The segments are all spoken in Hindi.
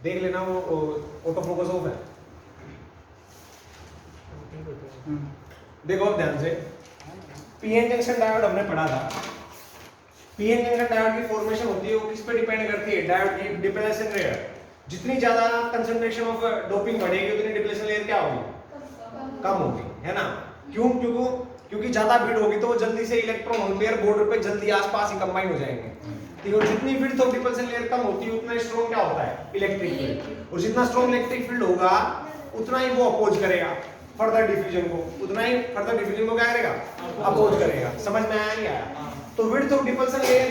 देख लेना वो ऑटो फोकस ऑफ है। देखो अब ध्यान से, पीएन जंक्शन डायोड हमने पढ़ा था। पीएन जंक्शन डायोड की फॉर्मेशन होती है वो किस पे डिपेंड करती है? डायोड की डिप्लेशन लेयर। जितनी ज्यादा कंसंट्रेशन ऑफ डोपिंग बढ़ेगी उतनी डिप्लेशन लेयर क्या होगी? कम होगी, है ना? क्यों? क्योंकि ज्यादा भीड़ होगी तो वो जल्दी से इलेक्ट्रॉन होल पेयर बॉर्डर पे जल्दी आसपास ही कंबाइन हो जाएंगे। ठीक है, जितनी विड्थ ऑफ डिप्लेशन लेयर कम होती है उतना स्ट्रॉन्ग क्या होता है? Electric field. और जितना स्ट्रॉन्ग इलेक्ट्रिक फील्ड होगा उतना ही वो अपोज करेगा फर्दर डिफ्यूजन को, उतना ही फर्दर डिफ्यूजन को क्या करेगा? अपोज करेगा। समझ में आया नहीं आया? तो विड्थ ऑफ डिप्लेशन लेयर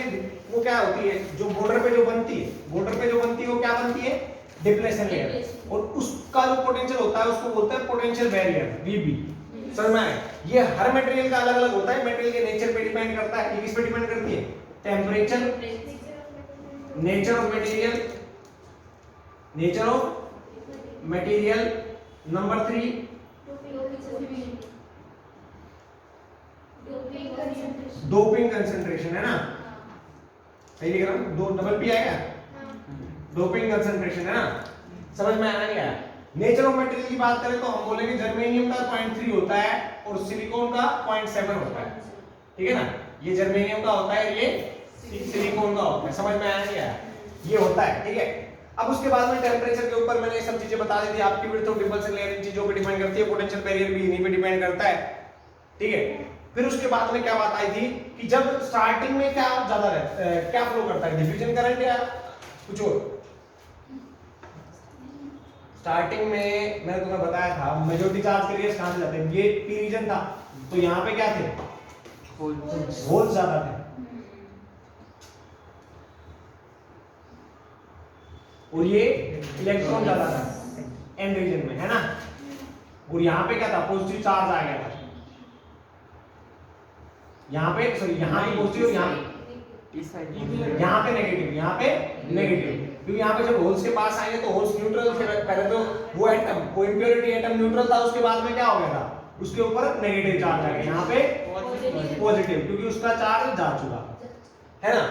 वो क्या होती है? जो बॉर्डर पे जो बनती है, बॉर्डर पे जो बनती है वो क्या बनती है? Depletion layer. और उसका जो पोटेंशियल होता है उसको बोलते हैं पोटेंशियल बैरियर, वीबी। समझ में आया? ये हर मटेरियल का अलग अलग होता है, मटेरियल के नेचर पे डिपेंड करता है। ये किस पे डिपेंड करती है? Temperature, nature of material, nature of material. Number 3 doping concentration, है ना? सही लिख रहा हूं? दो डबल पी आएगा, डोपिंग कंसंट्रेशन, है ना? समझ में आया नहीं आया? नेचर ऑफ मटेरियल की बात करें तो हम बोलेंगे जर्मेनियम का 0.3 होता है और सिलिकॉन का 0.7 होता है। ठीक है ना? ये जर्मेनियम का होता है, ये सिलिकॉन का होता है। समझ में आया नहीं आया? ये होता है। ठीक है, अब उसके बाद में टेम्परेचर के ऊपर मैंने ये सब चीजें बता दी थी। आपकी width of depletion layer in चीजों पे डिपेंड करती है, पोटेंशियल बैरियर भी इन्हीं पे डिपेंड करता है। ठीक है, फिर उसके बाद में क्या बात आई थी कि जब स्टार्टिंग में क्या ज्यादा क्या फ्लो करता है? डिफ्यूजन करंट या कुछ और? स्टार्टिंग में मैंने तुम्हें बताया था मेजॉरिटी चार्ज कैरियर्स कहां से जाते हैं? ये पी रीजन था तो यहां पे क्या थे? होल्स ज्यादा थे और ये इलेक्ट्रॉन ज्यादा था एंड रीजन में, है ना? और यहां पे क्या था? पॉजिटिव चार्ज आ गया था। यहाँ पे सॉरी, यहाँ पे पॉजिटिव और यहाँ पे नेगेटिव, यहाँ पे नेगेटिव। क्योंकि यहाँ पे जब होल्स के पास आएंगे तो होल्स न्यूट्रल थे पहले, तो वो एटम, वो इंप्योरिटी एटम न्यूट्रल था, उसके बाद में क्या हो गया था? उसके ऊपर नेगेटिव चार्ज आ गया, यहाँ पे पॉजिटिव, क्योंकि उसका चार्ज जा चुका, है ना?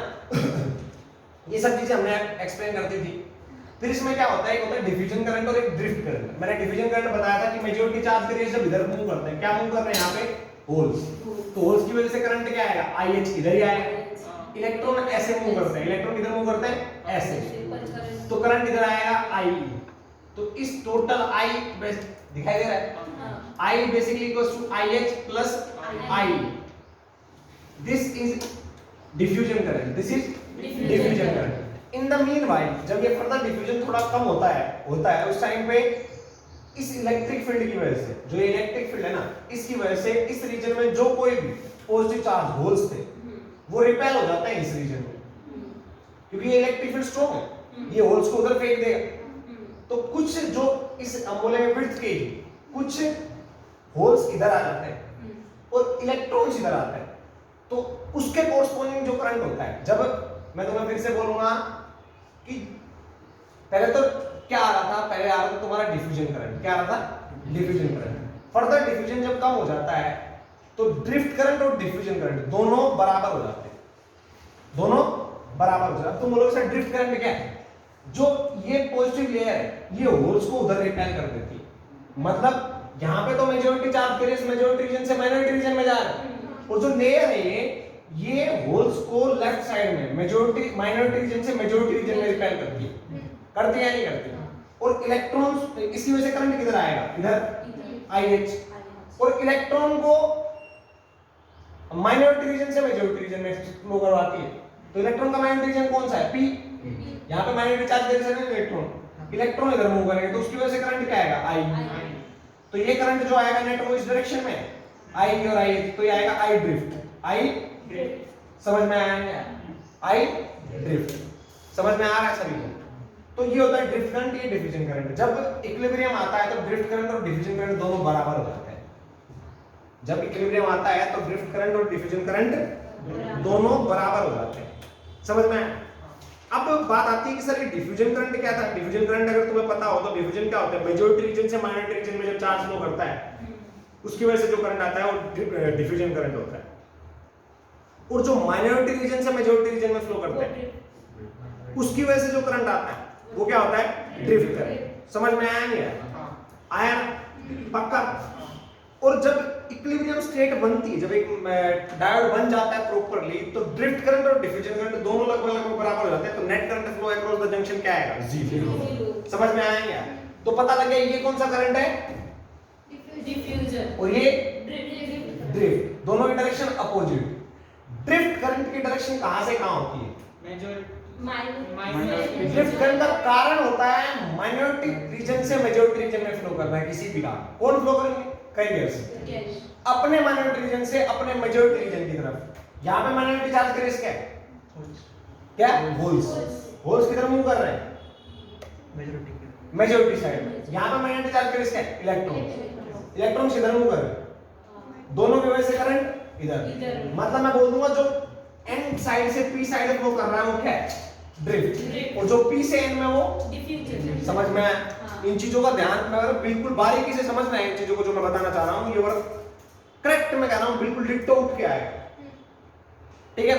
ये सब चीजें हमने एक्सप्लेन करती थी। फिर इसमें क्या होता है? एक होता है डिफ्यूजन करंट और एक ड्रिफ्ट करंट। मैंने डिफ्यूजन करंट बताया था कि मेजॉरिटी चार्ज कैरियर जब इधर मूव करते हैं, क्या मूव कर रहे हैं? यहाँ पे होल्स, तो होल्स की वजह से करंट क्या आएगा? IH इधर ही आएगा। इलेक्ट्रॉन ऐसे मूव करते हैं, इलेक्ट्रॉन इधर मूव करते हैं ऐसे, तो करंट इधर आएगा IE। तो इस टोटल I दिखाई दे रहा है? I basically equals to IH plus IE। This is diffusion current, this is diffusion current. In the meanwhile जब ये फर्दर डिफ्यूजन थोड़ा कम होता है उस टाइम पे इस इलेक्ट्रिक फील्ड की वजह से, जो इलेक्ट्रिक फील्ड है ना, इसकी वजह से इस रीजन में जो कोई भी पॉजिटिव चार्ज होल्स थे वो रिपेल हो जाता है इस रीजन में, क्योंकि ये इलेक्ट्रिक फील्ड स्ट्रांग है, ये होल्स को उधर फेंक देगा। तो कुछ जो इस अमोले में विड्थ के कुछ होल्स इधर आ जाते हैं और इलेक्ट्रॉन्स इधर आते हैं, तो उसके कोरस्पॉन्डिंग जो करंट होता है, जब मैं तुम्हें फिर से बोलूंगा कि पहले तो क्या आ रहा था? पहले आ रहा था तुम्हारा डिफ्यूजन करंट। क्या आ रहा था? Diffusion current. फर्दर डिफ्यूजन जब कम हो जाता है तो ड्रिफ्ट करंट और डिफ्यूजन करंट दोनों बराबर हो जाते हैं, दोनों बराबर हो जाते हैं। तुम बोलोगे सर ड्रिफ्ट करंट क्या है? जो ये पॉजिटिव लेयर है ये होल्स को उधर रिपेल कर देती है, मतलब यहां पे तो majority charge carriers majority region से माइनॉरिटी रीजन में जा रहे हैं, और जो लेयर है ये होल्स को लेफ्ट साइड में मेजॉरिटी माइनॉरिटी रीजन से मेजॉरिटी रीजन में रिपेल करती है, करती है या नहीं करती? और इलेक्ट्रॉन्स, इसकी वजह से करंट किधर आएगा? इधर IH, और इलेक्ट्रॉन को माइनॉरिटी रीजन से मेजॉरिटी रीजन में फ्लो करवाती है। तो इलेक्ट्रॉन का माइनॉरिटी रीजन कौन सा है? P। यहाँ पे माइनॉरिटी चार्ज कैरियर है इलेक्ट्रॉन, इलेक्ट्रॉन इधर मूव करेंगे तो उसकी वजह से करंट क्या आएगा? I। तो ये करंट जो आएगा नेट वो इस डायरेक्शन में I और IH, तो ये आएगा I ड्रिफ्ट। I ड्रिफ्ट समझ में आया नहीं? I ड्रिफ्ट समझ में आ रहा है सभी को? तो ये होता है ड्रिफ्ट करंट, ये डिफ्यूजन करंट। जब इक्विलिब्रियम आता है तो ड्रिफ्ट करंट और डिफ्यूजन करंट दोनों बराबर हो जाते हैं। जब इक्विलिब्रियम आता है तो ड्रिफ्ट करंट और डिफ्यूजन करंट दोनों बराबर हो जाते हैं। समझ में आया? अब बात आती है कि सर ये डिफ्यूजन करंट क्या था? डिफ्यूजन करंट अगर तुम्हें पता हो तो डिफ्यूजन क्या होता है? मेजॉरिटी रीजन से माइनॉरिटी रीजन में जब चार्ज फ्लो करता है उसकी वजह से जो करंट आता है वो डिफ्यूजन करंट होता है, और जो माइनॉरिटी रीजन से मेजॉरिटी रीजन में फ्लो करता है उसकी वजह से जो करंट आता है वो क्या होता है? Drift current. समझ में आया नहीं आया पक्का। और जब इक्विलिब्रियम स्टेट बनती है, जब एक डायोड बन जाता है प्रॉपर्ली, तो ड्रिफ्ट करंट और डिफ्यूजन करंट दोनों लगभग बराबर हो जाते हैं, तो net current flow across the junction क्या आएगा? जीरो। समझ में आया क्या? तो पता लग गया ये कौन सा करंट है? डिफ्यूजन। और ये ड्रिफ्ट। दोनों की डायरेक्शन अपोजिट। ड्रिफ्ट करंट की डायरेक्शन कहां से कहां होती है? ड्रिफ्ट करंट का कारण होता है माइनॉरिटी रीजन से मेजॉरिटी रीजन में फ्लो करना है किसी भी का। कौन फ्लो करेंगे? कैरियर्स अपने माइनॉरिटी रीजन से अपने मेजॉरिटी रीजन की तरफ। यहां पे माइनॉरिटी चार्ज का रिस्क है क्या? होल्स। होल्स की तरफ मूव कर रहे हैं मेजॉरिटी साइड। यहां पे माइनॉरिटी चार्ज का रिस्क है इलेक्ट्रॉन। इलेक्ट्रॉन इधर मूव कर रहे हैं, दोनों की वजह से करंट इधर। मतलब मैं बोल दूंगा जो एन साइड से पी साइड फ्लो कर रहा है वो क्या है? ड्रिफ्ट। और जो पी से एन में वो डिफ्यूजन। समझ में आया? इन चीजों का ध्यान में अगर बिल्कुल बारीकी से समझना है इन चीजों को जो मैं बताना चाह रहा हूं, ये वर्ड करेक्ट मैं कह रहा हूं, बिल्कुल डिट्टो उठ के आएगा। ठीक है?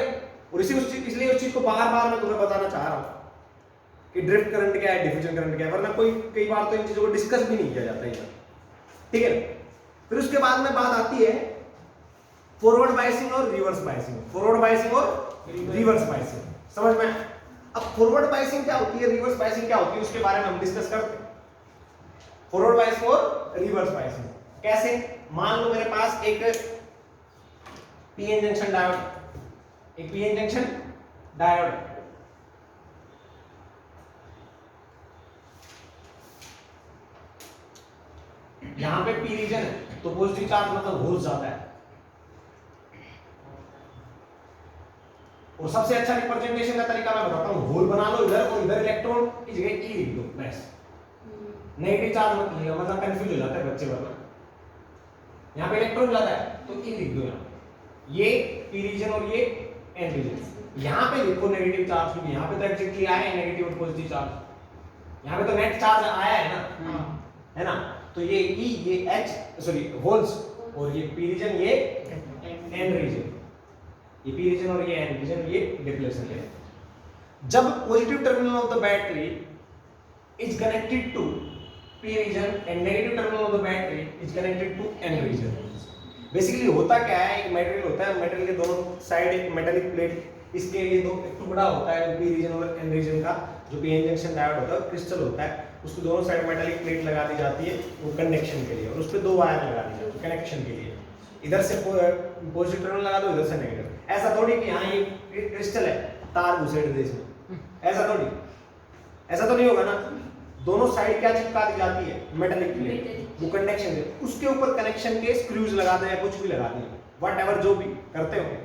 और इसलिए उस चीज को बार-बार मैं तुम्हें बताना चाह रहा हूं कि ड्रिफ्ट करंट क्या है, डिफ्यूजन करंट क्या है, वरना कई बार तो इन चीजों को डिस्कस भी नहीं किया जाता है। ठीक है? फिर उसके बाद में बात आती है फॉरवर्ड बायसिंग और रिवर्स बायसिंग। फॉरवर्ड बायसिंग और रिवर्स बायसिंग समझ में? अब फॉरवर्ड बायसिंग क्या होती है, रिवर्स बायसिंग क्या होती है, उसके बारे में हम डिस्कस करते हैं। फॉरवर्ड बायसिंग और रिवर्स बायसिंग कैसे? मान लो मेरे पास एक पीएन जंक्शन डायोड, एक पीएन जंक्शन डायोड, यहां पे पी रीजन है तो पॉजिटिव चार्ज मतलब होल ज्यादा है। और सबसे अच्छा रिप्रेजेंटेशन का तरीका मैं बताता हूं, होल बना लो इधर और इधर इलेक्ट्रॉन की जगह ई लिख दो बस। नेगेटिव चार्ज मत लिखो, मतलब कंफ्यूज हो जाता है बच्चे वरना। यहां पे इलेक्ट्रॉन ज्यादा है तो ई लिख दो यहां। ये पी रीजन और ये एन रीजन। यहां पे लिखो नेगेटिव चार्ज, क्योंकि यहां पे तो एग्जैक्टली आया है नेगेटिव और पॉजिटिव चार्ज। यहां पे तो नेट चार्ज आया है ना, है ना? तो ये ई, ये एच सॉरी होल्स, और ये पी रीजन, ये एन रीजन। ये पी रीजन और ये एन रीजन, ये डिप्लेशन है। जब positive terminal of the battery is connected to p region and negative terminal of the battery is connected to n region. Basically होता क्या है, एक मटेरियल होता है, मटेरियल के दोनों साइड एक मेटालिक प्लेट, इसके ये दो टुकड़ा होता है पी रीजन और एन रीजन का, जो पीएन जंक्शन डायोड होता है, क्रिस्टल होता है, उसको दोनों साइड मेटालिक प्लेट लगा दी जाती है वो कनेक्शन के लिए, और उस पे दो वायर लगा दी जाती है कनेक्शन के लिए। इधर से पॉजिटिव टर्मिनल लगा दो, इधर से नेगेटिव। ऐसा थोड़ी कि हाँ ये क्रिस्टल है तार घुसेड़ दे इसमें, ऐसा थोड़ी, ऐसा तो नहीं होगा ना। दोनों साइड क्या चिपका दी जाती है? मेटालिक प्लेट, वो कनेक्शन है, उसके ऊपर कनेक्शन के स्क्रूज लगा दे या कुछ भी लगा दे, व्हाटएवर जो भी करते हो,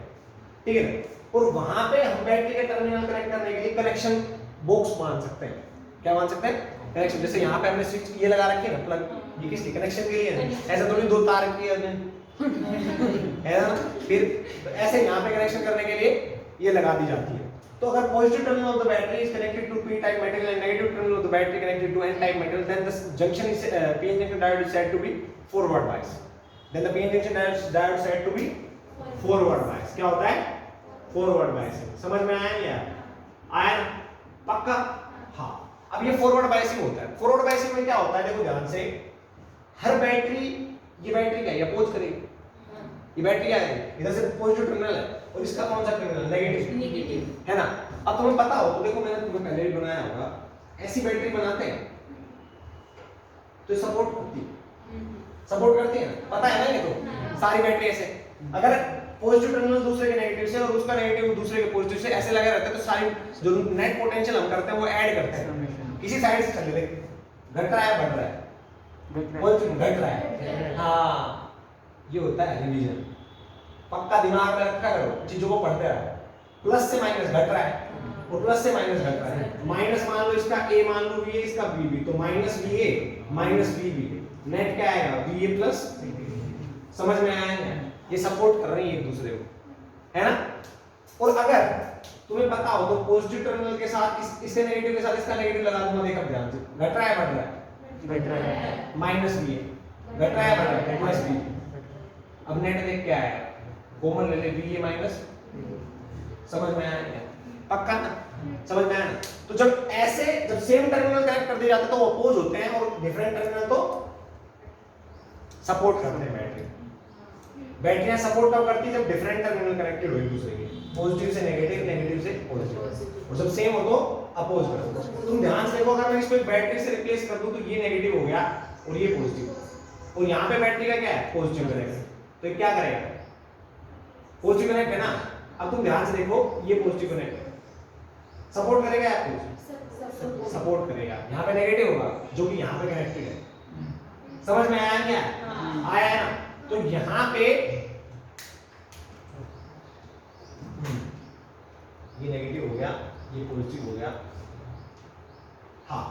ठीक है ना। और वहां पे हम बैटरी के टर्मिनल कनेक्ट करने के लिए कनेक्शन बॉक्स मान सकते हैं। क्या मान सकते हैं? कनेक्शन। जैसे यहाँ पे हमने स्विच ये लगा रखी है ना प्लग, ये किसकी? कनेक्शन के लिए है, ऐसा थोड़ी दो तार की है ना। फिर ऐसे यहाँ पे कनेक्शन करने के लिए ये लगा दी जाती है। तो अगर positive terminal of the battery is connected to p type metal and negative terminal of the battery connected to n type metal, then the junction is PN junction diode is said to be forward bias. Then the PN junction diode said to be forward bias. क्या होता है? Forward biasing. समझ में आया नहीं आया? पक्का? हाँ। अब ये फॉरवर्ड बायसिंग होता है। फॉरवर्ड बायसिंग में क्या होता है, देखो ध्यान से, हर बैटरी, ये बैटरी क्या है, ये अपोज करेगी, ये बैटरी क्या है, इधर से पॉजिटिव टर्मिनल है और इसका कौन सा टर्मिनल? नेगेटिव, है ना। अब तुम्हें पता हो तो देखो, मैंने तुम्हें पहले भी बनाया होगा, ऐसी बैटरी बनाते हैं तो सपोर्ट करती है, सपोर्ट करती है ना, पता है ना। ये तो सारी बैटरी ऐसे, अगर पॉजिटिव टर्मिनल दूसरे के नेगेटिव से और उसका नेगेटिव दूसरे के पॉजिटिव से ऐसे लगे रहते हैं, तो सारी जो नेट पोटेंशियल हम करते हैं वो ऐड करते हैं, किसी साइड से चल रहे, घट रहा है बढ़ रहा है, पॉजिटिव घट रहा है। हाँ, ये होता है रिवीजन। पक्का दिमाग में रखा करो, चीजों को पढ़ते रहो। प्लस से माइनस घट रहा है और प्लस से माइनस घट रहा है। माइनस मान लो इसका ए, मान लो वी, इसका बी बी, तो minus V A minus V B, net क्या आएगा? V A plus. समझ में आया है? ये सपोर्ट कर रही है एक दूसरे को, है ना। और अगर तुम्हें पता हो तो पॉजिटिव टर्मिनल के साथ इसके नेगेटिव के साथ इसका नेगेटिव लगा दूंगा, देखो ध्यान से, घट रहा है बढ़ रहा है? घट रहा है। माइनस वी ए, घट रहा है बढ़ रहा है? Plus we. अब नेट देख क्या आएगा? कॉमन ले ले, वी ए माइनस। समझ में आया? पक्का ना? समझ में आया ना? तो जब ऐसे जब सेम टर्मिनल कनेक्ट कर दिए जाते हैं तो अपोज होते हैं और डिफरेंट टर्मिनल तो सपोर्ट करते हैं। बैटरियां सपोर्ट कब करती है? जब डिफरेंट टर्मिनल कनेक्टेड हो एक दूसरे के, पॉजिटिव से नेगेटिव, नेगेटिव से पॉजिटिव, और जब सेम हो तो अपोज करो। तुम ध्यान से देखो, अगर मैं इसको एक बैटरी से रिप्लेस कर दूं तो ये नेगेटिव हो गया और ये पॉजिटिव, और यहाँ पे बैटरी का क्या है? पॉजिटिव कनेक्ट, तो ये क्या करेगा? पॉजिटिव कनेक्ट है ना। अब तुम ध्यान से देखो, ये पॉजिटिव कनेक्ट है, सपोर्ट करेगा आपको? सपोर्ट करेगा। यहाँ पे नेगेटिव होगा जो कि यहाँ पे कनेक्टेड है। समझ में आया क्या? आया है ना? तो यहाँ पे ये नेगेटिव हो गया, ये पॉजिटिव हो गया। हाँ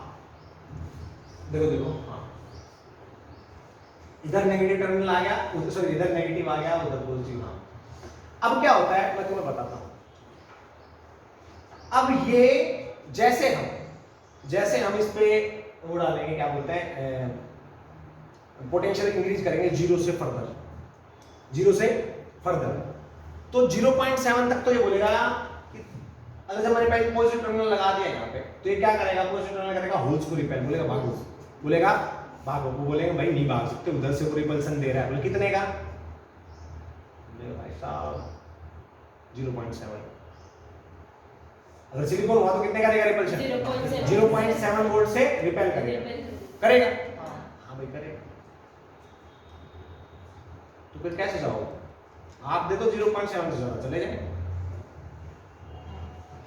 देखो देखो, हाँ इधर नेगेटिव टर्मिनल आ गया, उधर सॉरी इधर नेगेटिव आ गया, उधर पॉजिटिव। हाँ अब क्या होता है मैं तुम्हें बताता हूं। अब ये जैसे हम इस पे वो डालेंगे, क्या बोलते हैं, पोटेंशियल इंक्रीज करेंगे जीरो से फर्दर, तो 0.7 तक तो ये बोलेगा कि अगर हमारे पास पॉजिटिव टर्मिनल लगा दिया यहाँ पे, तो ये क्या करेगा? पॉजिटिव टर्मिनल करेगा होल्स को रिपेल, बोलेगा भागो, वो बोलेगा भाई नहीं भाग सकते, उधर से वो रिपल्सन दे रहा है। बोले कितने का? भाई साहब 0.7। अगर सिलिकॉन हुआ तो कितने का देगा रिपल्शन? 0.7 वोल्ट से रिपेल करेगा। हाँ भाई करेगा। तो फिर कैसे जाओगे? आप दे दो 0.7 से ज्यादा चले जाए।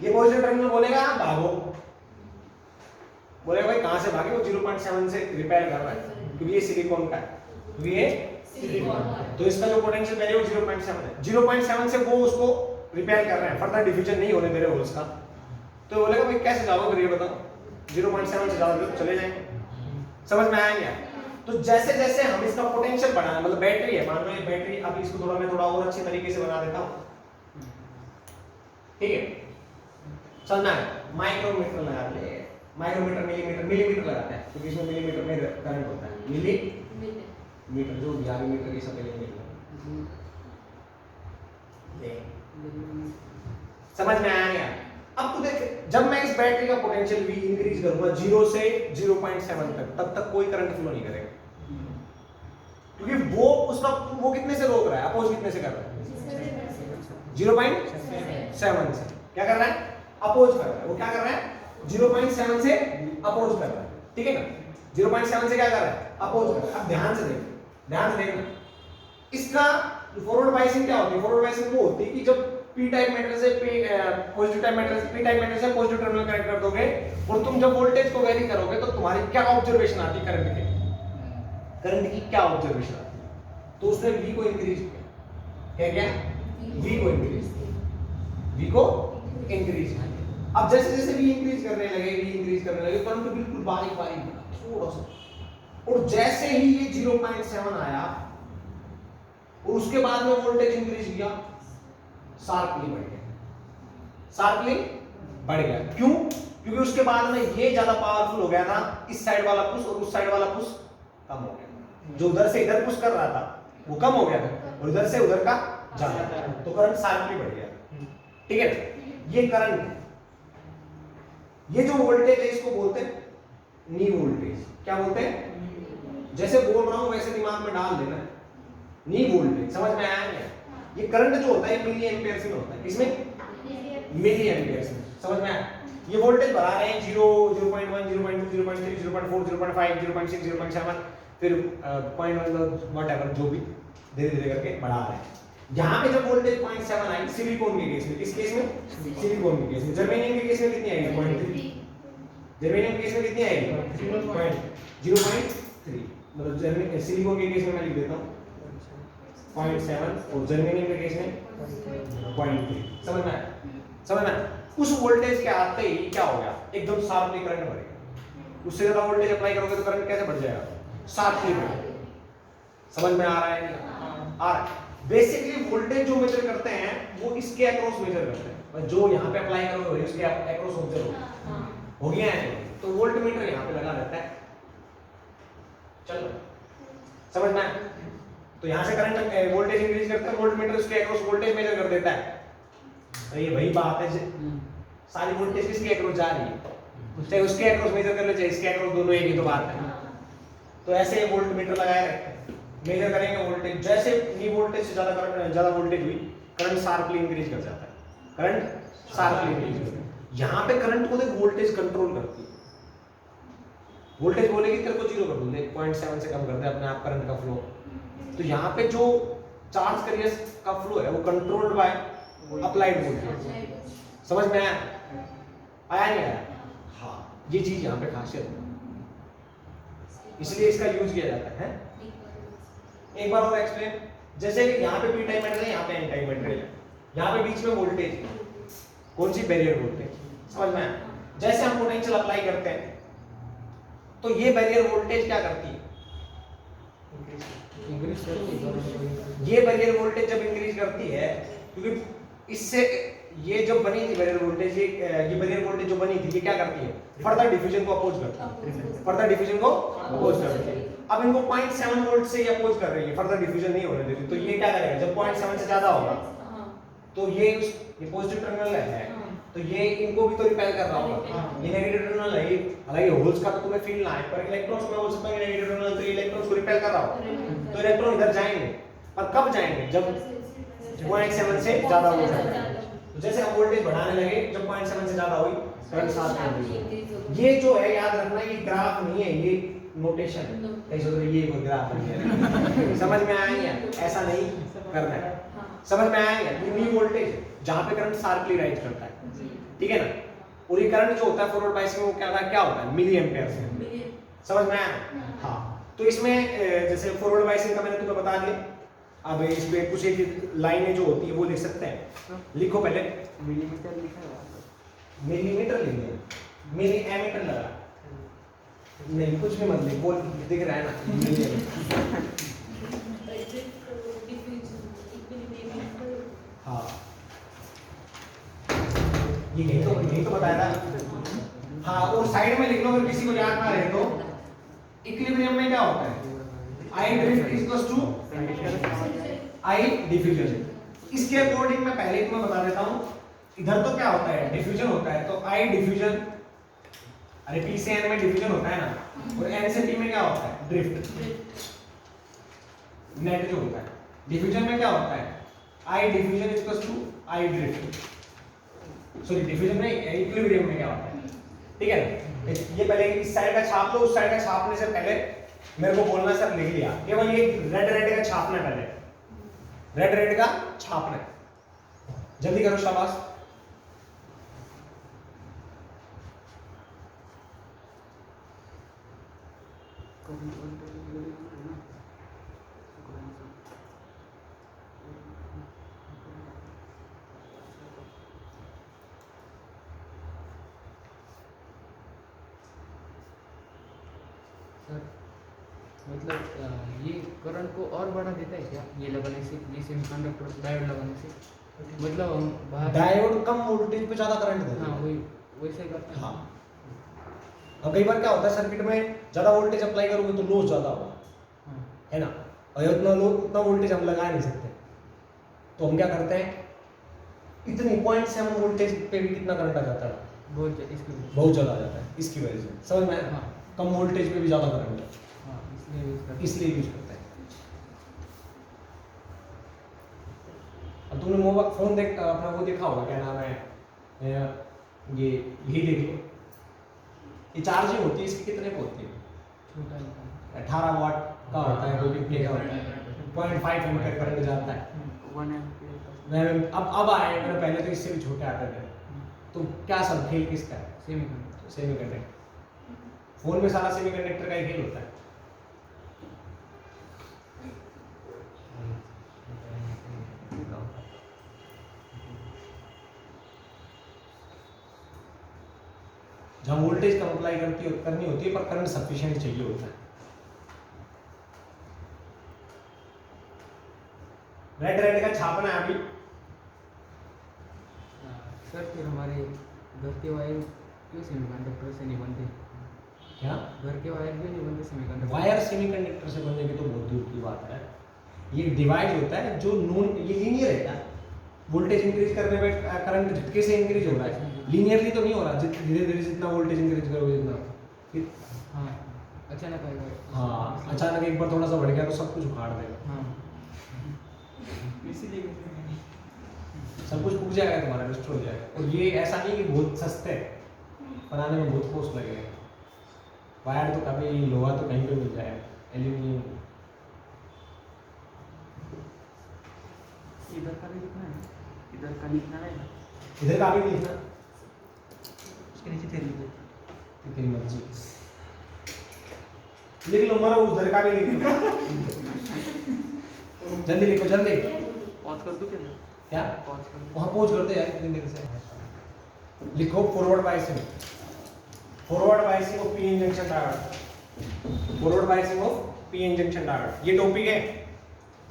ये पॉजिटिव टर्मिनल बोलेगा भागो, बोलेगा भाई कहां से भागे? वो 0.7 से रिपेल कर रहा है क्योंकि ये सिलिकॉन का है, क्योंकि ये सिलिकॉन, तो इसका जो पोटेंशियल वैल्यू 0.7 है। 0.7 से वो उसको रिपेल कर रहे हैं, फर्दर डिफ्यूजन नहीं होने दे रहे होल्स का। तो बोलेगा भाई कैसे जाओगे? फिर ये बताओ, 0.7 से ज्यादा चले जाएंगे। समझ में आया क्या? तो जैसे जैसे हम इसका पोटेंशियल बढ़ाएं, मतलब बैटरी है, मान लो ये बैटरी, अब इसको मैं थोड़ा और अच्छे तरीके से बना देता हूं, ठीक है? चलना है माइक्रोमीटर लगा ले, माइक्रोमीटर मिलीमीटर लगाते हैं क्योंकि इसमें मिलीमीटर में करंट होता है। मिलीमीटर जो भी आगे मीटर की सब लेंगे, समझ में आया क्या? अब तो देख, जब मैं इस बैटरी का पोटेंशियल V इंक्रीज करूंगा 0 से 0.7 तक, तब तक कोई करंट फ्लो नहीं करेगा, क्योंकि वो कितने से रोक रहा है? अपोज कितने से कर रहा है? 0.7 से। क्या कर रहा है? अपोज कर रहा है। वो क्या कर रहा है? 0.7 से अपोज कर रहा है, ठीक है ना? 0.7 से क्या कर रहा है? अपोज कर रहा है। अब ध्यान से देखना, इसका फॉरवर्ड बायसिंग क्या होती है? फॉरवर्ड बायसिंग वो होती है कि जब पी टाइप मेटल से पॉजिटिव टाइप मेटल से, पी टाइप मेटल से पॉजिटिव टर्मिनल कनेक्ट कर दोगे और तुम जब वोल्टेज को वेरी करोगे तो तुम्हारी क्या ऑब्जर्वेशन आती है? करंट की क्या ऑब्जर्वेशन आती है? तो उसने V को इंक्रीज किया। क्या? V को इंक्रीज किया। अब जैसे जैसे V इंक्रीज करने लगे करंट बिल्कुल बारीक थोड़ा सा, और जैसे ही ये 0.7 आया और उसके बाद में वोल्टेज इंक्रीज किया, शार्पली बढ़ गया। क्यों? क्योंकि उसके बाद में ये ज्यादा पावरफुल हो गया था, इस साइड वाला पुश और उस साइड वाला पुश कम हो गया। जो उधर से इधर पुश कर रहा था वो कम हो गया था और इधर से उधर का ज्यादा, तो करंट शार्पली बढ़ गया, ठीक है? ये करंट है। ये जो वोल्टेज है इसको बोलते हैं नी वोल्टेज। क्या बोलते हैं? जैसे बोल रहा हूं वैसे दिमाग में डाल देना, नी वोल्टेज। समझ में आया क्या? ये करंट जो होता है मिली एम्पियर में होता है। किसमें? मिली एम्पियर में। समझ में आया? ये वोल्टेज बढ़ा रहे हैं 0, 0.1, 0.2, 0.3, 0.4, 0.5, 0.6, 0.7, फिर 0.1 व्हाटएवर जो भी धीरे धीरे करके बढ़ा रहे हैं। यहाँ पे जब वोल्टेज 0.7 आई सिलिकॉन के केस में, किस केस में? सिलिकॉन के केस में। जर्मेनियम के केस में कितनी आएगी? 0.3। जर्मेनियम के केस में कितनी आएगी? 0.3। मतलब सिलिकॉन के केस में मैं लिख देता हूँ 0.7 और जर्मेनियम के केस में 0.3। समझ में? उस वोल्टेज के आते ही क्या हो गया? एकदम शार्पली करंट बढ़ेगा। उससे ज्यादा वोल्टेज अप्लाई करोगे तो करंट कैसे बढ़ जाएगा? शार्पली बढ़ेगा। समझ में आ रहा है? आ रहा है। बेसिकली वोल्टेज जो मेजर करते हैं वो इसके अक्रॉस मेजर करते हैं, जो यहाँ पे अप्लाई करोगे उसके अक्रॉस ऑब्जर्व हो गया है, तो वोल्ट मीटर यहाँ पे लगा रहता है। चलो समझ में? तो यहाँ से करंट वोल्टेज इंक्रीज करता है, वोल्ट मीटर उसके अक्रॉस वोल्टेज मेजर कर देता है। तो ये वही बात है सारी वोल्टेज किसके अक्रॉस जा रही है, चाहे उसके अक्रॉस मेजर कर लो चाहे इसके अक्रॉस, दोनों एक ही तो बात है। तो ऐसे वोल्ट मीटर लगाए रखते हैं, मेजर करेंगे वोल्टेज, जैसे नी वोल्टेज से ज्यादा वोल्टेज हुई करंट शार्पली इंक्रीज कर जाता है, करंट शार्पली इंक्रीज करता है। यहाँ पे करंट को देख वोल्टेज कंट्रोल करती है, वोल्टेज बोलेगी तेरे को 0 कर दूं, देख 0.7 से कम कर दे अपने आप करंट का फ्लो। तो यहाँ पे जो चार्ज कैरियर का फ्लो है वो कंट्रोल्ड बाय अप्लाइड वोल्टेज। समझ में आया नहीं आया? हाँ, ये चीज यहाँ पे खासियत है, इसलिए इसका यूज किया जाता है। एक बार और एक्सप्लेन, जैसे यहाँ पे पी टाइप मेटेरियल है, यहाँ पे एन टाइप मेटेरियल है, यहाँ पे बीच में वोल्टेज, कौन सी बैरियर वोल्टेज, समझ में आया? जैसे हम पोटेंशियल अप्लाई करते हैं तो ये बैरियर वोल्टेज क्या करती है, ये बैरियर वोल्टेज जब इंक्रीज करती है, क्योंकि इससे ये जो बनी थी बैरियर वोल्टेज, ये बैरियर वोल्टेज जो बनी थी ये क्या करती है, फर्दर डिफ्यूजन को अपोज करती है, फर्दर डिफ्यूजन को अपोज करती है। अब इनको 0.7 वोल्ट से ये अपोज कर रही है, फर्दर डिफ्यूजन नहीं होने देती, तो ये क्या करेगा, जब 0.7 से ज्यादा होगा तो ये पॉजिटिव टर्मिनल है तो ये इनको भी तो रिपेल कर रहा होगा, ये नेगेटिव टर्मिनल है, हालांकि होल्स का तो तुम्हें फील ना है, पर इलेक्ट्रॉन्स में बोल सकता हूं नेगेटिव टर्मिनल, तो ये इलेक्ट्रॉन्स को रिपेल कर रहा होगा, तो इलेक्ट्रॉन इधर जाएंगे, पर कब जाएंगे, जब 0.7 से ज्यादा हो जाएगा। तो जैसे हम वोल्टेज बढ़ाने लगे, जब 0.7 से ज्यादा हुई करंट साथ कर देगी। ये जो है याद रखना, ये ग्राफ नहीं है, ये नोटेशन है, कैसे तो ये कोई ग्राफ नहीं है। समझ में आया नहीं? ऐसा नहीं करना है, समझ में आया नहीं? न्यू वोल्टेज जहां पे करंट शार्पली राइज करता है, ठीक है ना, और ये करंट जो होता है फॉरवर्ड बायस में वो क्या होता है, मिली एम्पेयर से, समझ में आया? हाँ, तो इसमें जैसे फॉरवर्ड बायसिंग का मैंने तुम्हें बता दिया, अब इस पे कुछ एक लाइनें जो होती है वो लिख सकते हैं, लिखो पहले, मिलीमीटर लिखा है, मिलीमीटर लिख दिया, मिली एमीटर लगा, नहीं कुछ भी मत लिख, बोल दिख रहा है ना, हाँ ये यही तो बताया था। हाँ, और साइड में लिख लो अगर किसी को याद ना रहे तो, इक्विलिब्रियम में क्या होता है, I drift equals to I diffusion. इसके अकॉर्डिंग मैं पहले तुम्हें बता देता हूं, इधर तो क्या होता है, डिफ्यूजन होता है, तो आई डिफ्यूजन, अरे पी से एन में डिफ्यूजन होता है ना, और एन से पी में क्या होता है, ड्रिफ्ट, नेट जो होता है। डिफ्यूजन में क्या होता है, I diffusion equals to I drift, sorry diffusion में, इक्विलिब्रियम में क्या होता है, ठीक है ना। ये पहले इस साइड का छाप लो, उस साइड का छापने से पहले मेरे को बोलना सर लिख लिया, केवल ये रेड का छापना, पहले रेड का छापना, जल्दी करो शाबाश। मतलब ये करंट को और बढ़ा देता है क्या, ये लगाने से, ये सेमीकंडक्टर डायोड लगाने से, मतलब हम बाहर डायोड कम वोल्टेज पे ज्यादा करंट देता है, हाँ वही वैसे ही करते हैं। हाँ, अब कई बार क्या होता है सर्किट में ज्यादा वोल्टेज अप्लाई करोगे तो लॉस ज्यादा होगा, हाँ, है ना, और उतना वोल्टेज हम लगा नहीं सकते, तो हम क्या करते हैं, इतनी 0.7 वोल्टेज पे भी कितना करंट आ जाता है, बहुत ज्यादा आ जाता है, इसकी वजह से, समझ में आया? हाँ, कम वोल्टेज पे भी ज्यादा करंट है, हाँ, इसलिए यूज करते हैं। अब तुमने मोबाइल फोन देख अपना वो देखा होगा, क्या नाम है, ये यही देख लो, ये चार्जिंग होती है, इसकी कितने पे होती है, छोटा 18 वाट का होता है, 2 डिप्ले का होता है, 0.5 एम्पीयर करंट जाता है। 1 एम्पीयर। अब आए, मैंने पहले तो इससे भी छोटे आते थे, तो क्या सब खेल किसका है, सेमीकंडक्टर। फोन में सारा सेमीकंडक्टर का ही खेल होता है। जहाँ वोल्टेज कम अप्लाई करनी होती है पर करंट सफिशिएंट चाहिए होता है। रेड का छापना है अभी। सर फिर हमारे घर के वायर क्यों सेमीकंडक्टर से नहीं बनते? क्या घर के वायर क्यों नहीं बनते सेमीकंडक्टर? वायर सेमीकंडक्टर से बनने की तो बहुत दूर की बात है। ये डिवाइस होता है जो नॉन, ये लीनियर रहता है, वोल्टेज इंक्रीज करने पे करंट झटके से इंक्रीज हो रहा है, लीनियरली तो नहीं हो रहा, धीरे धीरे जितना वोल्टेज इंक्रीज करोगे जितना फिर हाँ अचानक आएगा। हाँ अचानक एक बार थोड़ा सा बढ़ गया तो सब कुछ उखाड़ देगा, हाँ इसीलिए सब कुछ उग जाएगा तुम्हारा, डिस्ट्रॉय हो जाएगा। और ये ऐसा नहीं कि बहुत सस्ते है, बनाने में बहुत कॉस्ट लगेगा। वायर तो कभी लोहा तो कहीं पे मिल जाएगा, एल्यूमिनियम। इधर का भी लिखना है, इधर का लिखना है ना, इधर का भी नहीं लिखना, उसके नीचे तेरी लिखो। तेरी मर्जी, लिख लो मरो, उधर का भी लिख लो। जल्दी लिखो जल्दी। पॉज कर दूं क्या? क्या पॉज कर दूं? वहाँ पहुँच करते यार कितनी देर से। लिखो forward biasing, forward biasing of p N junction diode, forward biasing of p N junction diode, ये टॉपिक है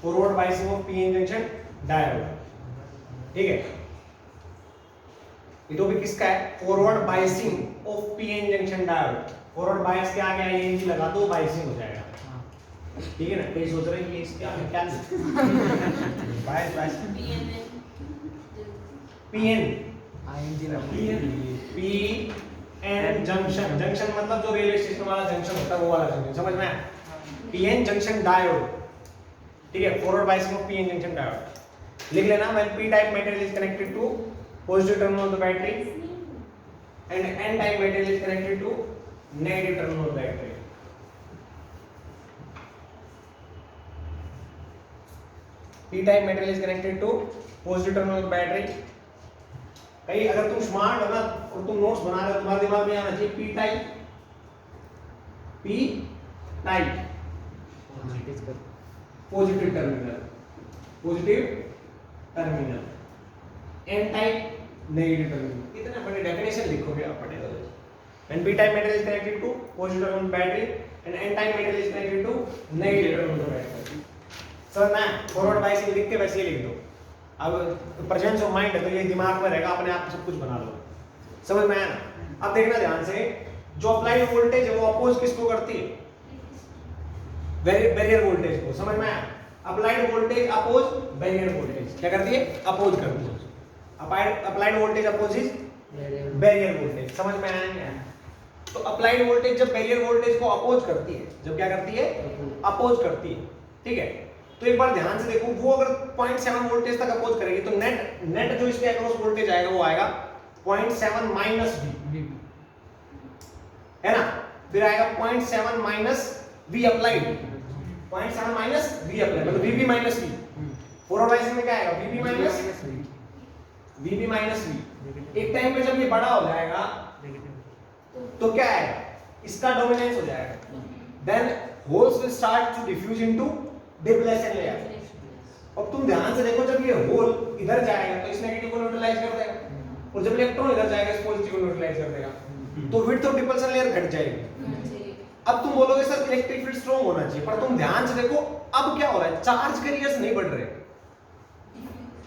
forward biasing of p N junction diode, ठीक है। ये टॉपिक किसका है? Forward biasing of p N junction diode. Forward bias के आगे आईएनजी लगा दो, बायसिंग हो जाएगा, ठीक है ना। कई सोच रहे हैं कि इसके आगे क्या bias bias P N I N G P N junction, junction मतलब जो रेलवे स्टेशन वाला जंक्शन होता है वो वाला जंक्शन, समझ में आया? पीएन जंक्शन डायोड, ठीक है। Forward biasing of PN junction diode लिख लेना। When p type material is connected to positive terminal of the battery and n type material is connected to negative terminal of the battery. P type material is connected to positive terminal of the battery. कहीं अगर तुम स्मार्ट हो ना और तुम नोट्स बना रहे हो, तुम्हारे दिमाग में आना चाहिए p type positive terminal, positive terminal, n type negative terminal. इतने बड़े डेफिनेशन लिखोगे आप पढ़ेगा। When p type material is connected to positive terminal battery and n type material is connected to negative terminal battery. Sir ना फॉरवर्ड बायसिंग लिख के वैसे ही लिख दो। अब प्रेजेंस ऑफ माइंड है तो ये दिमाग में रहेगा, अपने आप सब कुछ बना लो, समझ में आया ना। अब देखना ध्यान से, जो अप्लाइड वोल्टेज है वो अपोज किसको करती है? बैरियर वोल्टेज को, समझ में आया? Applied voltage oppose barrier voltage, क्या करती है? अपोज करती है। Applied voltage opposes barrier voltage, समझ में आया क्या? तो अप्लाइड वोल्टेज जब बैरियर वोल्टेज को अपोज करती है, जब क्या करती है? अपोज करती है, ठीक है। तो एक बार ध्यान से देखो, वो अगर 0.7 वोल्टेज तक अपोज करेगी तो नेट जो इसके अक्रॉस वोल्टेज आएगा वो आएगा 0.7 माइनस V, है ना। फिर आएगा 0.7 minus V applied, 0.7 minus V applied मतलब VB minus V। Forward biasing में क्या आएगा? VB minus V। एक टाइम पे जब ये बड़ा हो जाएगा तो क्या आएगा? इसका डोमिनेंस हो जाएगा। Then holes will start to diffuse into depletion layer. अब तुम ध्यान से देखो, जब ये होल इधर जाएगा तो इस नेगेटिव को न्यूट्रलाइज कर देगा, और जब इलेक्ट्रॉन इधर जाएगा इस पॉजिटिव को न्यूट्रलाइज कर देगा, तो विड्थ ऑफ डिप्लेशन लेयर घट जाएगी। अब तुम बोलोगे सर इलेक्ट्रिक फील्ड स्ट्रांग होना चाहिए, पर तुम ध्यान से देखो अब क्या हो रहा है? चार्ज कैरियर्स नहीं बढ़ रहे।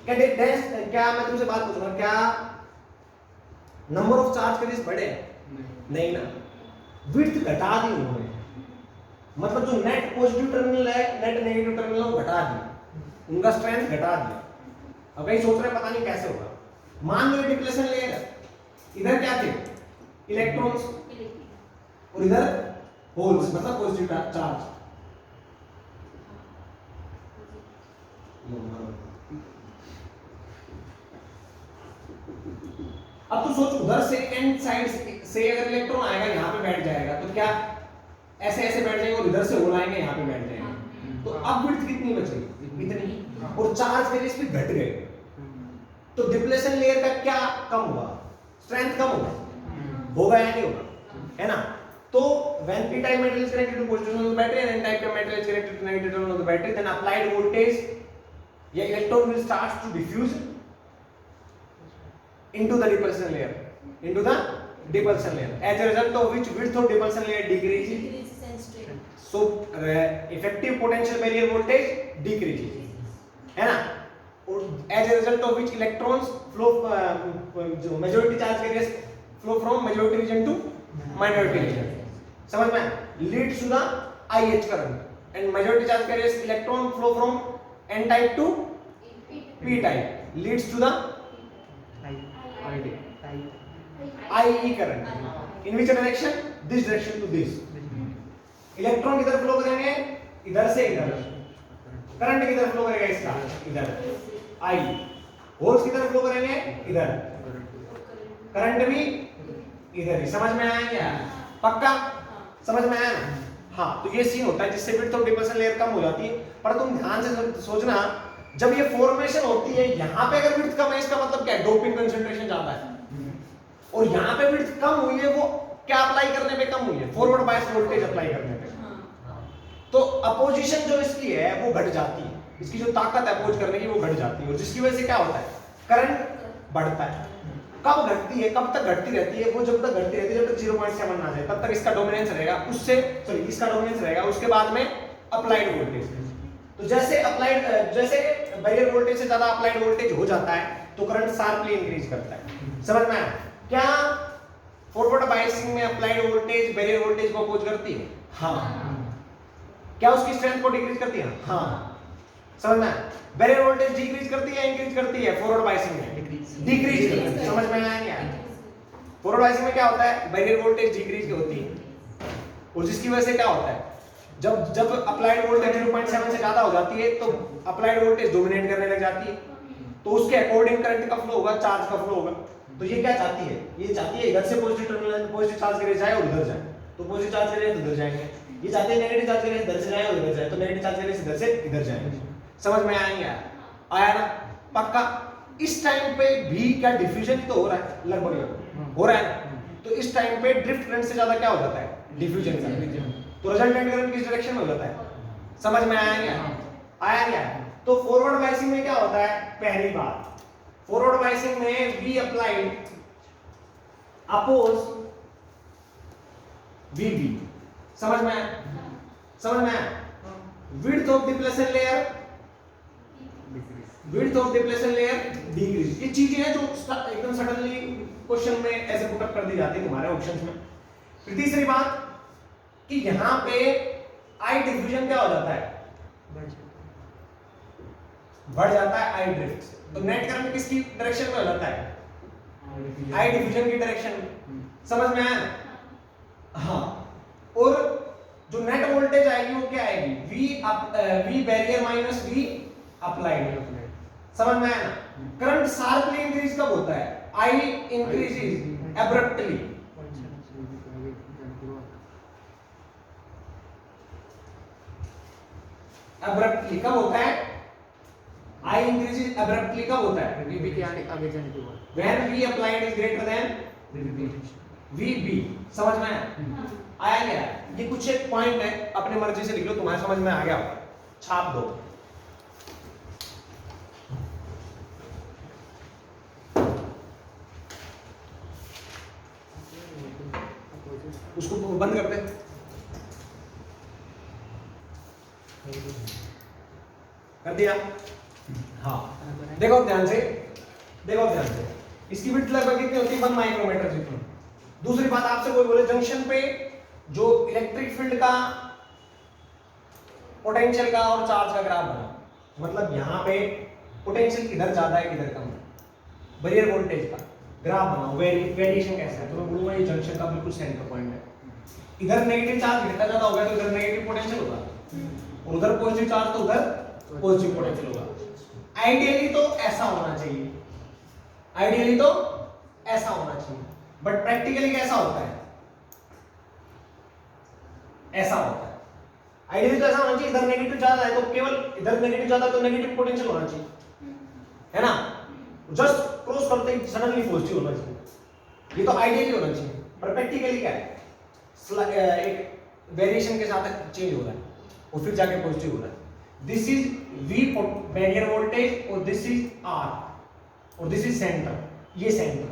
क्या मैं तुमसे बात पूछूंगा, क्या नंबर ऑफ चार्ज कैरियर्स बढ़े? नहीं ना, विड्थ घटा दी उन्होंने। मतलब जो नेट पॉजिटिव टर्मिनल है, नेट नेगेटिव टर्मिनल वो घटा दी, उनका स्ट्रेंथ घटा दिया। अब कहीं सोच रहे पता नहीं कैसे होगा। मान लो डिप्लेशन लेयर है, इधर क्या थे? इलेक्ट्रॉन्स, और इधर होल्स मतलब पॉजिटिव चार्ज। अब तो सोच, उधर से एन साइड से अगर इलेक्ट्रॉन आएगा यहाँ पे बैठ जाएगा तो क्या ऐसे ऐसे बैठ जाएंगे, और इधर से होल आएंगे यहाँ पे बैठ जाएंगे, तो अब विड्थ कितनी बचेगी? इतनी। और चार्ज कैरियर्स भी घट गए, तो डिप्लेशन लेयर का क्या कम हुआ? स्ट्रेंथ कम होगा या नहीं होगा? है ना। तो when p type metal is connected to positive terminal of the battery and n type metal is connected to negative terminal of the battery, then applied voltage या electron will start to diffuse into the repulsion layer, into the repulsion layer, as a result of which width of repulsion layer decreases, so effective potential barrier voltage decreases, है ना। और as a result of which electrons flow, जो majority charge carriers flow from majority region to minority region, समझ में? leads to the IH current and majority charge carriers electron flow from n type to p type leads to the IE current. In which direction? This direction to this. Electron किधर फ्लो करेंगे? इधर से इधर। करंट किधर फ्लो करेगा इसका? इधर। I। होल्स किधर फ्लो करेंगे? इधर। करंट भी इधर ही। समझ में आया क्या? पक्का समझ में आया ना? हाँ, तो ये सीन होता है जिससे विड्थ ऑफ डिप्रेशन लेयर कम हो जाती है। पर तुम ध्यान से सोचना, जब ये फॉर्मेशन होती है यहाँ पे अगर विड्थ कम है, इसका मतलब क्या है? डोपिंग कंसंट्रेशन ज्यादा है। और यहाँ पे विड्थ कम हुई है, वो क्या अप्लाई करने पे कम हुई है? फॉरवर्ड बायस वोल्टेज अप्लाई करने पे। तो अपोजिशन जो इसकी है वो घट जाती है, इसकी जो ताकत है अपोज करने की वो घट जाती है, और जिसकी वजह से क्या होता है? करंट बढ़ता है। कब घटती है? कब तक घटती रहती है? वो जब तक घटती रहती है जब तक 0.7 ना जाए तब तक इसका डोमिनेंस रहेगा, उससे सॉरी इसका डोमिनेंस रहेगा। उसके बाद में अप्लाइड वोल्टेज। तो जैसे बैरियर वोल्टेज से ज्यादा अप्लाइड वोल्टेज हो जाता है तो करंट शार्पली इंक्रीज करता है। समझ में आया क्या? फॉरवर्ड बायसिंग में अप्लाइड वोल्टेज बैरियर वोल्टेज को अपोज करती है। हाँ। क्या उसकी स्ट्रेंथ को डिक्रीज करती है? हाँ। समझ में? बैरियर वोल्टेज डिक्रीज करती है इंक्रीज करती है? फॉरवर्ड बायसिंग में डिक्रीज करती है। समझ में आया क्या? फॉरवर्ड बायसिंग में क्या होता है? बैरियर वोल्टेज डिक्रीज होती है, और जिसकी वजह से क्या होता है? जब अप्लाइड वोल्टेज 0.7 से ज्यादा हो जाती है तो अप्लाइड वोल्टेज डोमिनेट करने लग जाती है, तो उसके अकॉर्डिंग करंट का फ्लो होगा, चार्ज का फ्लो होगा। तो ये क्या चाहती है? ये चाहती है इधर से पॉजिटिव टर्मिनल पॉजिटिव चार्ज के लिए जाए और इधर जाए, तो पॉजिटिव चार्ज के लिए इधर जाएंगे। ये चाहते हैं नेगेटिव चार्ज के लिए इधर से जाए और इधर जाए, तो नेगेटिव चार्ज के लिए इधर से इधर जाएंगे। समझ में आएंगे? आया ना? पक्का। इस टाइम पे भी क्या डिफ्यूजन तो हो रहा है, लगभग हो रहा है। तो इस टाइम पे ड्रिफ्ट करंट से ज्यादा क्या हो जाता है? डिफ्यूजन का। तो रिजल्टेंट करंट किस डायरेक्शन में हो जाता है? समझ में आया क्या? आया क्या? तो फॉरवर्ड बायसिंग में क्या होता है? पहली बात, फॉरवर्ड बायसिंग में वी अप्लाइड अपोज VB। समझ में आया? समझ में आया? Width of depletion layer decrease. ये चीजें हैं जो एकदम सडनली क्वेश्चन में ऐसे पुट अप कर दी जाती है तुम्हारे ऑप्शंस में। फिर तीसरी बात कि यहां पे आई डिफ्यूजन क्या हो जाता है? बढ़ जाता है आई ड्रिफ्ट। तो नेट करंट किसकी डायरेक्शन में हो जाता है? आई डिफ्यूजन की डायरेक्शन में। समझ में आया? हाँ। और जो नेट वोल्टेज आएगी वो क्या आएगी? V barrier minus V applied. समझ में आया ना? करंट शार्पली इंक्रीज कब होता है? आई इंक्रीजेस एब्रप्टली। एब्रप्टली कब होता है? आई इंक्रीजेस एब्रप्टली कब होता है? VB के आगे जाने के बाद। When V applied is greater than VB। समझ में आया? आया क्या? ये कुछ एक पॉइंट है, अपने मर्जी से लिख लो, तुम्हारे समझ में आ गया होगा, छाप दो। उसको बंद कर दे। कर दिया? हाँ। देखो ध्यान से, इसकी विड्थ लगभग कितनी होती है? 1 माइक्रोमीटर जितनी। दूसरी बात, आपसे कोई बोले जंक्शन पे जो इलेक्ट्रिक फील्ड का, पोटेंशियल का और चार्ज का ग्राफ बना, मतलब यहाँ पे पोटेंशियल किधर ज्यादा है किधर कम है, बैरियर वोल्टेज का ग्राफ बनाओ, वेरिएशन कैसा है, तो मैं बोलूंगा ये जंक्शन का बिल्कुल सेंटर पॉइंट है। इधर नेगेटिव चार्ज कितना ज्यादा होगा तो इधर नेगेटिव पोटेंशियल होगा, और उधर पॉजिटिव चार्ज तो उधर पॉजिटिव पोटेंशियल होगा। आइडियली तो ऐसा होना चाहिए, आइडियली तो ऐसा होना चाहिए, बट प्रैक्टिकली कैसा होता है? ऐसा होता है। आइडियली तो ऐसा होना चाहिए, इधर नेगेटिव ज्यादा है तो केवल इधर नेगेटिव ज्यादा तो नेगेटिव पोटेंशियल होना चाहिए, है ना? जस्ट क्रॉस करते ही सडनली पॉजिटिव होना चाहिए, ये तो आइडियली होना चाहिए। पर प्रैक्टिकली क्या है? एक वेरिएशन के साथ चेंज हो रहा है और फिर जाके पॉजिटिव हो रहा है। This is V barrier voltage और दिस इज R और दिस इज सेंटर, ये सेंटर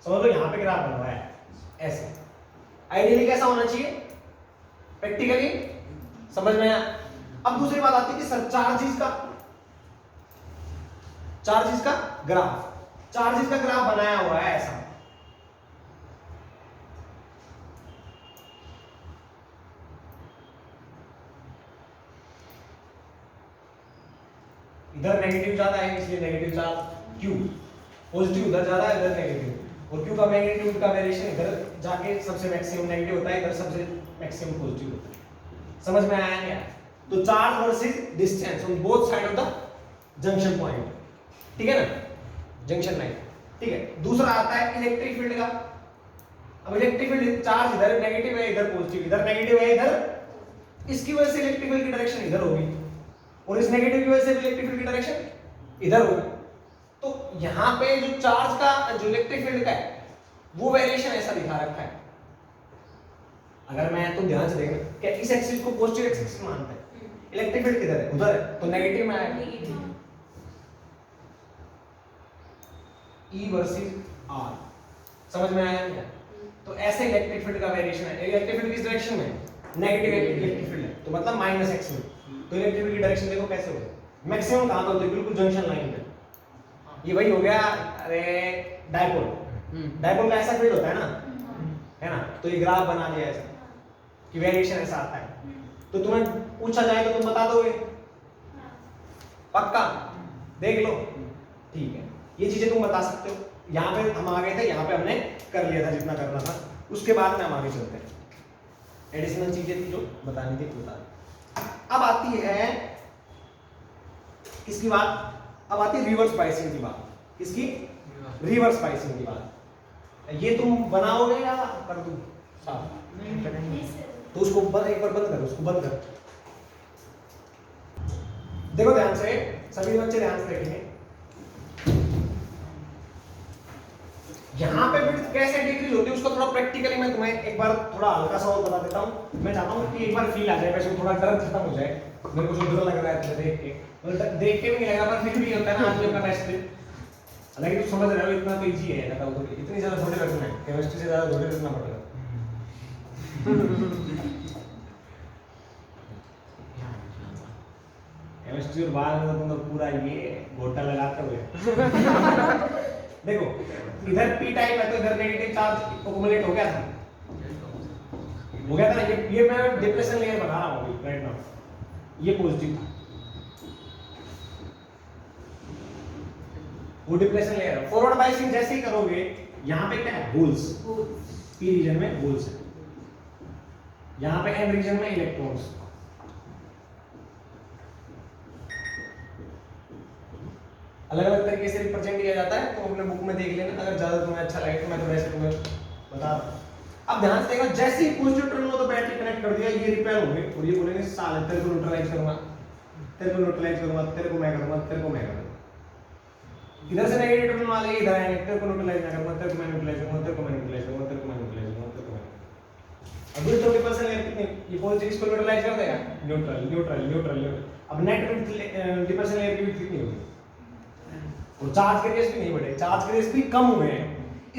समझ लो, यहाँ पे ग्राफ बन रहा है ऐसे। आइडियली कैसा होना चाहिए? प्रैक्टिकली समझ में आया? अब दूसरी बात आती है कि सर चार्जेस का ग्राफ बनाया हुआ है ऐसा, इधर नेगेटिव ज्यादा है इसलिए नेगेटिव चार्ज Q, पॉजिटिव उधर ज्यादा है इधर नेगेटिव, और Q का मैग्नीट्यूड का वेरिएशन इधर जाके सबसे मैक्सिमम नेगेटिव होता है, इधर सबसे मैक्सिमम पॉजिटिव होता है। समझ में आया क्या? तो charge versus distance on both side of the junction point, ठीक है ना, जंक्शन लाइन, ठीक है। दूसरा आता है इलेक्ट्रिक फील्ड का। अब इलेक्ट्रिक फील्ड चार्ज इधर नेगेटिव है, इधर पॉजिटिव, इधर नेगेटिव है, इधर, इसकी वजह से इलेक्ट्रिक फील्ड की डायरेक्शन इधर होगी और इस नेगेटिव की वजह से इलेक्ट्रिक फील्ड की डायरेक्शन इधर होगी। तो यहाँ पे जो चार्ज का जो इलेक्ट्रिक फील्ड का है वो वेरिएशन ऐसा दिखा रखा है। अगर मैं, तुम ध्यान से देखना क्या इस एक्सिस को पॉजिटिव एक्सिस मानते हैं, इलेक्ट्रिक फील्ड किधर है, उधर है, तो नेगेटिव में आएगा। E वर्सेस R, समझ में आया क्या? तो ऐसे इलेक्ट्रिक फील्ड का वेरिएशन है। इलेक्ट्रिक फील्ड किस डायरेक्शन में, नेगेटिव इलेक्ट्रिक फील्ड है, तो मतलब माइनस एक्स में, तो इलेक्ट्रिक फील्ड की डायरेक्शन देखो कैसे होगी, मैक्सिमम कहां पर होती है, बिल्कुल जंक्शन लाइन पे। ये वही हो गया, अरे डायपोल, डायपोल का ऐसा फील्ड होता है ना, है ना, तो ये ग्राफ बना दिया ऐसा कि वेरिएशन ऐसा आता है। तो तुम्हें पूछा जाए तो तुम बता दोगे, पक्का, देख लो, ठीक है, ये चीजें तुम बता सकते हो। यहाँ पे हम आ गए थे, यहाँ पे हमने कर लिया था जितना करना था, उसके बाद में हम आगे चलते हैं। एडिशनल चीजें थी जो बतानी थी बता दी। अब आती है किसकी बात, अब आती है रिवर्स बाइसिंग की बात। किसकी, रिवर्स बाइसिंग की बात। ये तुम बनाओगे या कर दूं साफ? तो उसको एक बार बंद करो, उसको बंद कर। देखो ध्यान से, सभी बच्चे ध्यान से देखेंगे। यहाँ पे विड्थ कैसे डिक्रीज होती है उसको थोड़ा प्रैक्टिकली मैं तुम्हें एक बार थोड़ा हल्का सा और बता देता हूँ। मैं चाहता हूँ कि एक बार फील आ जाए, वैसे थोड़ा डर खत्म हो जाए। मेरे को जो डर लग रहा है देख के, मतलब देख के भी नहीं लगा, पर फिर भी होता है ना आदमी अपना बेस्ट। हालांकि तुम समझ रहे हो इतना तो इजी है, बताओ तो इतनी ज्यादा थोड़ी रखना है, केमिस्ट्री से ज्यादा थोड़ी रखना पड़ेगा। केमिस्ट्री और बाद में तुम तो पूरा ये गोटा लगाते हुए देखो, इधर p टाइप है तो इधर नेगेटिव चार्ज एक्युमुलेट हो गया था, हो गया था ना। ये मैं डिप्रेशन लेयर बना रहा हूं अभी राइट नाउ, ये पॉजिटिव था, वो डिप्रेशन लेयर है। फॉरवर्ड बाइसिंग जैसे ही करोगे, यहाँ पे क्या है, होल्स, p रीजन में होल्स है, यहाँ पे n रीजन में इलेक्ट्रॉन्स। अलग अलग तरीके से रिप्रेजेंट किया जाता है, तो अपने बुक में देख लेना, अगर ज्यादा तुम्हें अच्छा लगे तो मैं तो वैसे तुम्हें बता रहा हूं। अब ध्यान से देखो, जैसे ही पॉजिटिव टर्मिनल हो तो बैटरी कनेक्ट कर दिया, ये रिपेयर हो गई और ये बोलेंगे साले तेरे को न्यूट्रलाइज करूंगा, तेरे को न्यूट्रलाइज करूंगा, तेरे को मैं करूंगा, तेरे को मैं करूंगा। इधर से नेगेटिव टर्मिनल वाले इधर आएंगे, तेरे को न्यूट्रलाइज ना करूंगा, तेरे को मैं न्यूट्रलाइज करूंगा, तेरे को मैं न्यूट्रलाइज करूंगा, तेरे को मैं न्यूट्रलाइज करूंगा, तेरे को मैं। अब विड्थ ऑफ रिपल्सन लेयर कितनी, ये पॉजिटिव इसको न्यूट्रलाइज कर देगा, न्यूट्रल न्यूट्रल न्यूट्रल। अब नेट विड्थ रिपल्सन लेयर की विड्थ कितनी होगी, और चार्ज के रेस भी नहीं बढ़े, चार्ज के रेस भी कम हुए हैं,